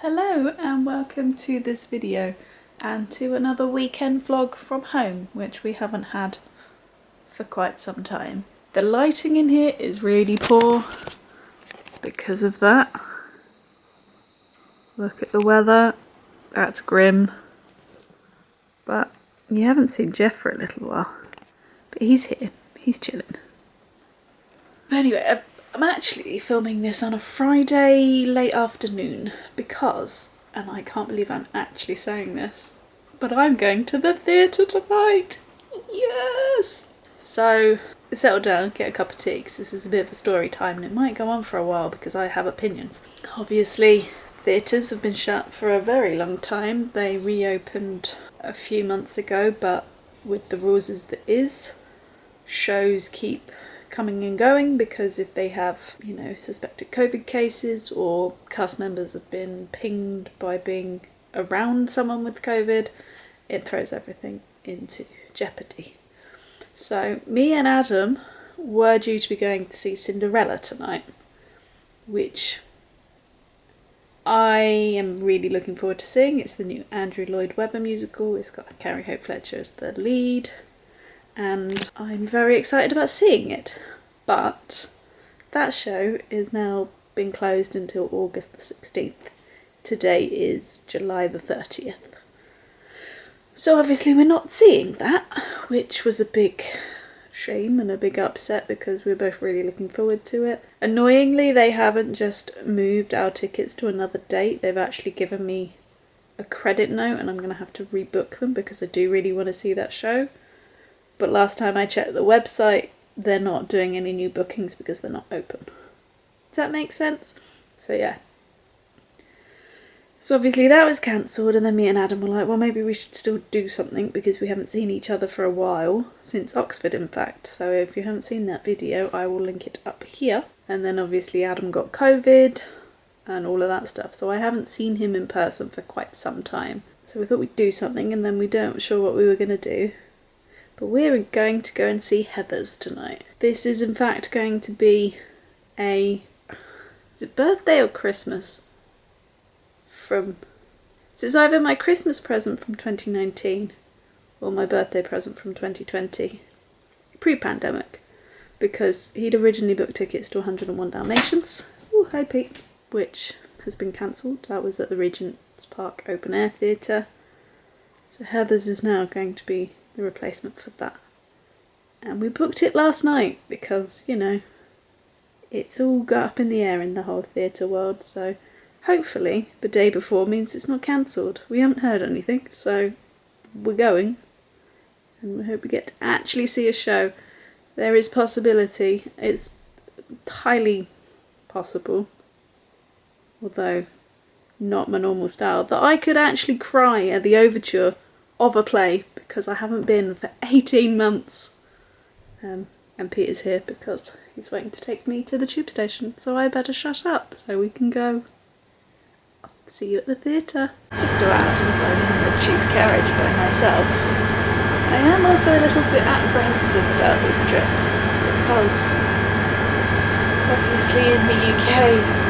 Hello and welcome to this video and to another weekend vlog from home, which we haven't had for quite some time. The lighting in here is really poor because of that. Look at the weather, that's grim. But you haven't seen Jeff for a little while. But he's here, he's chilling. But anyway, I'm actually filming this on a Friday late afternoon because, and I can't believe I'm actually saying this, but I'm going to the theatre tonight. Yes! So, settle down, get a cup of tea because this is a bit of a story time and it might go on for a while because I have opinions. Obviously, theatres have been shut for a very long time. They reopened a few months ago, but with the rules as there is, shows keep coming and going because if they have, suspected COVID cases or cast members have been pinged by being around someone with COVID, it throws everything into jeopardy. So me and Adam were due to be going to see Cinderella tonight, which I am really looking forward to seeing. It's the new Andrew Lloyd Webber musical. It's got Carrie Hope Fletcher as the lead. And I'm very excited about seeing it, but that show is now been closed until August the 16th. Today is July the 30th. So obviously we're not seeing that, which was a big shame and a big upset because we're both really looking forward to it. Annoyingly, they haven't just moved our tickets to another date, they've actually given me a credit note and I'm going to have to rebook them because I do really want to see that show. But last time I checked the website, they're not doing any new bookings because they're not open. Does that make sense? So yeah. So obviously that was cancelled and then me and Adam were like, well maybe we should still do something because we haven't seen each other for a while, since Oxford in fact. So if you haven't seen that video, I will link it up here. And then obviously Adam got COVID and all of that stuff. So I haven't seen him in person for quite some time. So we thought we'd do something and then we weren't sure what we were going to do. But we're going to go and see Heathers tonight. This is in fact going to be is it birthday or Christmas? So it's either my Christmas present from 2019 or my birthday present from 2020. Pre-pandemic. Because he'd originally booked tickets to 101 Dalmatians. Oh, hi Pete. Which has been cancelled. That was at the Regent's Park Open Air Theatre. So Heathers is now going to be the replacement for that. And we booked it last night because, it's all got up in the air in the whole theatre world, so hopefully the day before means it's not cancelled. We haven't heard anything, so we're going. And we hope we get to actually see a show. There is possibility, it's highly possible, although not my normal style, that I could actually cry at the overture of a play because I haven't been for 18 months. And Peter's here because he's waiting to take me to the tube station, so I better shut up so we can go. I'll see you at the theatre. Just to add, as I'm in the tube carriage by myself, I am also a little bit apprehensive about this trip because obviously in the UK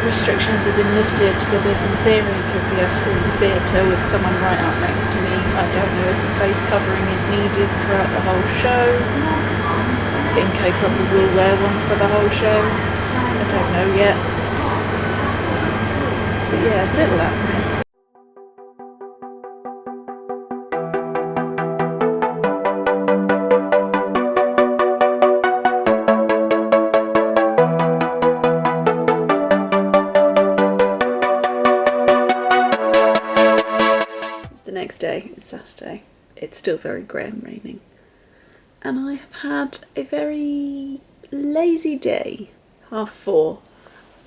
restrictions have been lifted, so there's in theory could be a full theatre with someone right up next to me. I don't know if a face covering is needed throughout the whole show. I think I probably will wear one for the whole show. I don't know yet. But yeah, a little apprehensive. Next day, it's Saturday. It's still very grey and raining. And I have had a very lazy day, 4:30,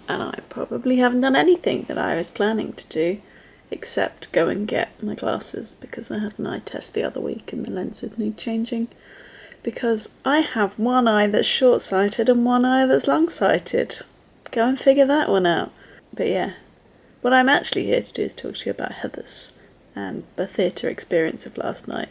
and I probably haven't done anything that I was planning to do except go and get my glasses because I had an eye test the other week and the lenses need changing because I have one eye that's short-sighted and one eye that's long-sighted. Go and figure that one out. But yeah, what I'm actually here to do is talk to you about Heathers and the theatre experience of last night.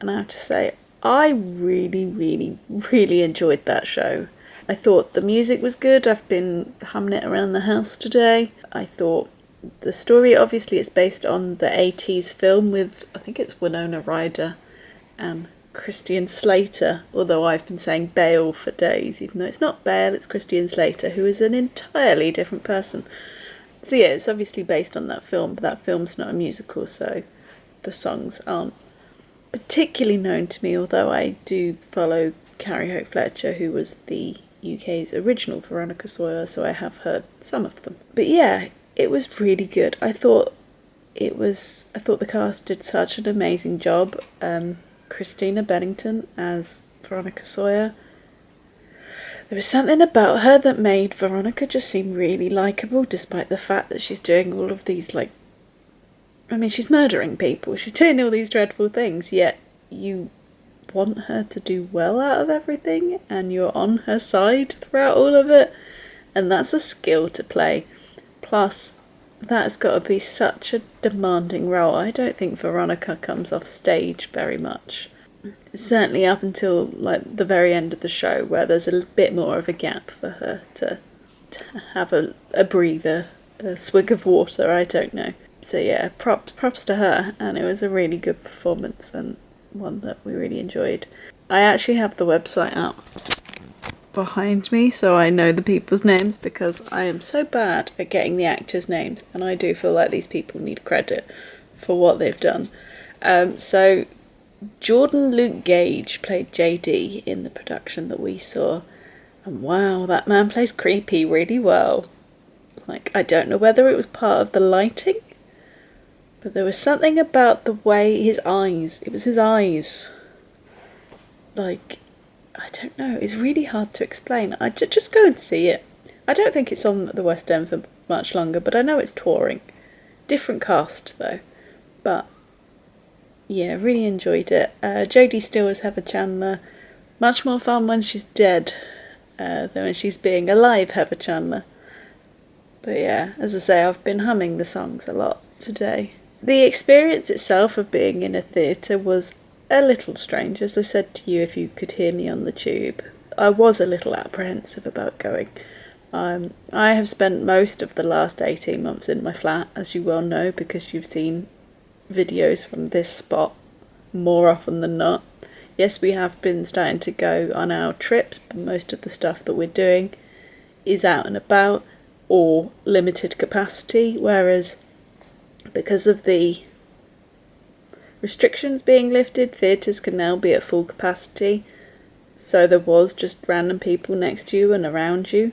And I have to say, I really, really, really enjoyed that show. I thought the music was good. I've been humming it around the house today. I thought the story, obviously it's based on the 80s film with, I think it's Winona Ryder and Christian Slater, although I've been saying Bale for days, even though it's not Bale, it's Christian Slater, who is an entirely different person. So yeah, it's obviously based on that film, but that film's not a musical, so the songs aren't particularly known to me, although I do follow Carrie Hope Fletcher, who was the UK's original Veronica Sawyer, so I have heard some of them. But yeah, it was really good. I thought the cast did such an amazing job. Christina Bennington as Veronica Sawyer. There was something about her that made Veronica just seem really likeable, despite the fact that she's doing all of these, she's murdering people, she's doing all these dreadful things, yet you want her to do well out of everything, and you're on her side throughout all of it, and that's a skill to play. Plus, that's got to be such a demanding role. I don't think Veronica comes off stage very much. Certainly up until the very end of the show, where there's a bit more of a gap for her to have a breather, a swig of water, I don't know. So yeah, props to her, and it was a really good performance and one that we really enjoyed. I actually have the website up behind me, so I know the people's names, because I am so bad at getting the actors' names, and I do feel like these people need credit for what they've done. So Jordan Luke Gage played JD in the production that we saw, and wow, that man plays creepy really well. I don't know whether it was part of the lighting, but there was something about the way his eyes, it was his eyes, I don't know, it's really hard to explain. Just go and see it. I don't think it's on the West End for much longer, but I know it's touring. Different cast though. But yeah, really enjoyed it. Jodie Steele as Heather Chandler. Much more fun when she's dead than when she's being alive Heather Chandler. But yeah, as I say, I've been humming the songs a lot today. The experience itself of being in a theatre was a little strange. As I said to you, if you could hear me on the tube, I was a little apprehensive about going. I have spent most of the last 18 months in my flat, as you well know, because you've seen videos from this spot more often than not. Yes, we have been starting to go on our trips, but most of the stuff that we're doing is out and about or limited capacity, whereas because of the restrictions being lifted, theatres can now be at full capacity, so there was just random people next to you and around you.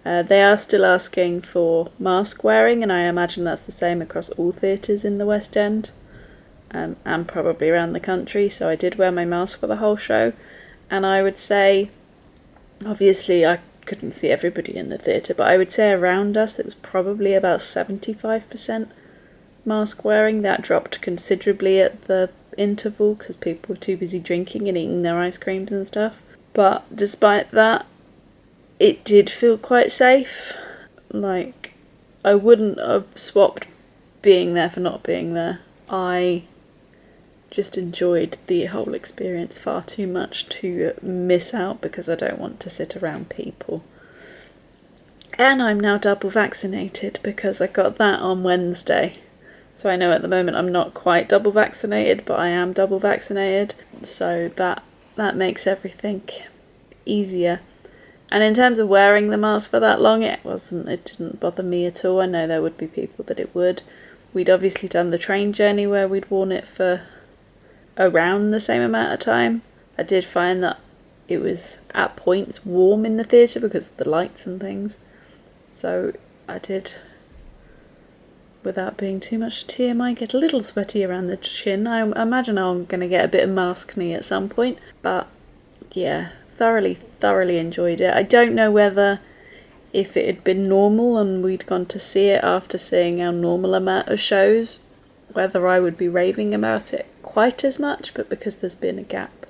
They are still asking for mask wearing, and I imagine that's the same across all theatres in the West End, and probably around the country, so I did wear my mask for the whole show, and I would say, obviously I couldn't see everybody in the theatre, but I would say around us it was probably about 75% mask wearing. That dropped considerably at the interval because people were too busy drinking and eating their ice creams and stuff. But despite that, it did feel quite safe. I wouldn't have swapped being there for not being there. I just enjoyed the whole experience far too much to miss out because I don't want to sit around people. And I'm now double vaccinated because I got that on Wednesday. So I know at the moment I'm not quite double vaccinated, but I am double vaccinated. So that makes everything easier. And in terms of wearing the mask for that long, it didn't bother me at all. I know there would be people that it would. We'd obviously done the train journey where we'd worn it for around the same amount of time. I did find that it was at points warm in the theatre because of the lights and things. So I did, without being too much TMI, get a little sweaty around the chin. I imagine I'm going to get a bit of maskne at some point. But yeah, thoroughly enjoyed it. I don't know whether if it had been normal and we'd gone to see it after seeing our normal amount of shows, whether I would be raving about it quite as much, but because there's been a gap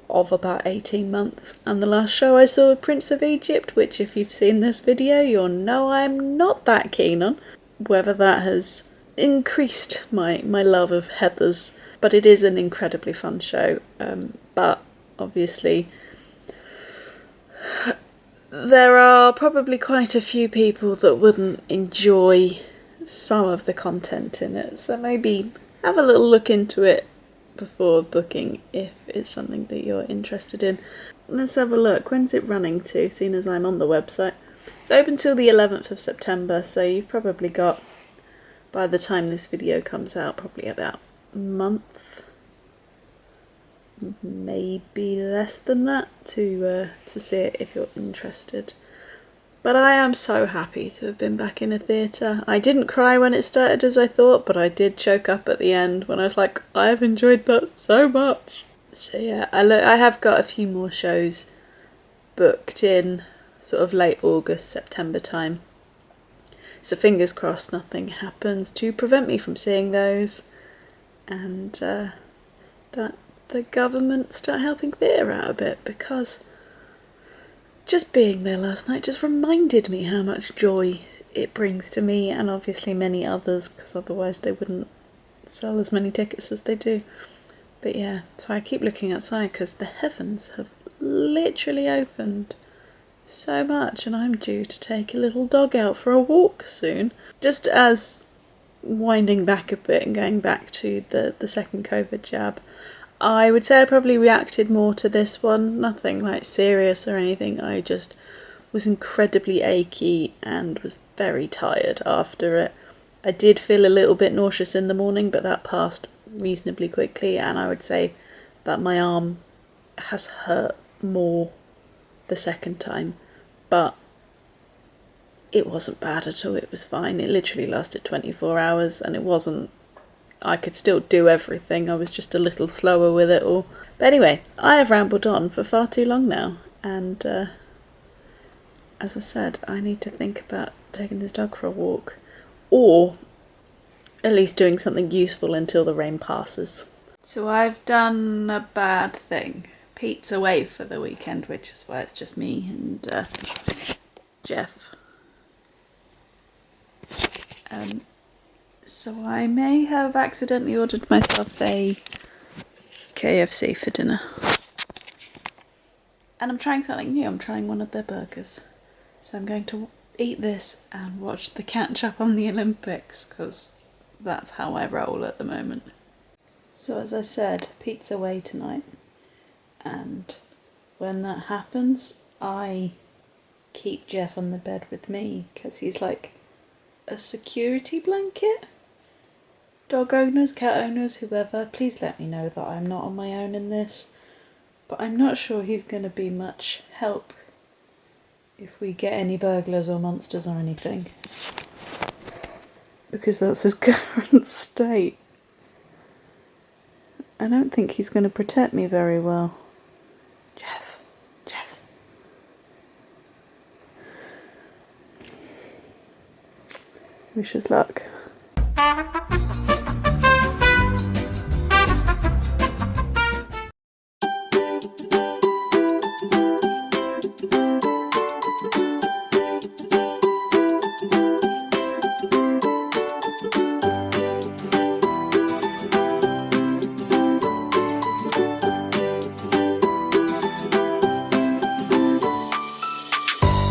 of about 18 months, and the last show I saw was Prince of Egypt, which if you've seen this video you'll know I'm not that keen on, whether that has increased my love of Heather's. But it is an incredibly fun show, but obviously there are probably quite a few people that wouldn't enjoy some of the content in it, so maybe have a little look into it before booking if it's something that you're interested in. Let's have a look. When's it running to, seeing as I'm on the website? It's open till the 11th of September, so you've probably got, by the time this video comes out, probably about a month, maybe less than that, to see it if you're interested. But I am so happy to have been back in a theatre. I didn't cry when it started as I thought, but I did choke up at the end when I was like, I have enjoyed that so much. So yeah, I have got a few more shows booked in sort of late August, September time. So fingers crossed nothing happens to prevent me from seeing those, and that the government start helping theatre out a bit, because just being there last night just reminded me how much joy it brings to me, and obviously many others, because otherwise they wouldn't sell as many tickets as they do. But yeah, so I keep looking outside because the heavens have literally opened so much, and I'm due to take a little dog out for a walk soon. Just as winding back a bit and going back to the second COVID jab, I would say I probably reacted more to this one. Nothing like serious or anything. I just was incredibly achy and was very tired after it. I did feel a little bit nauseous in the morning, but that passed reasonably quickly, and I would say that my arm has hurt more the second time, but it wasn't bad at all. It was fine. It literally lasted 24 hours, and it wasn't, I could still do everything. I was just a little slower with it all. But anyway, I have rambled on for far too long now, and as I said, I need to think about taking this dog for a walk, or at least doing something useful until the rain passes. So I've done a bad thing. Pete's away for the weekend, which is why it's just me and Jeff. So I may have accidentally ordered myself a KFC for dinner. And I'm trying something new. I'm trying one of their burgers. So I'm going to eat this and watch the catch up on the Olympics, because that's how I roll at the moment. So as I said, Pete's away tonight, and when that happens, I keep Jeff on the bed with me, because he's like a security blanket. Dog owners, cat owners, whoever, please let me know that I'm not on my own in this, but I'm not sure he's going to be much help if we get any burglars or monsters or anything, because that's his current state. I don't think he's going to protect me very well. Jeff. Wish us luck.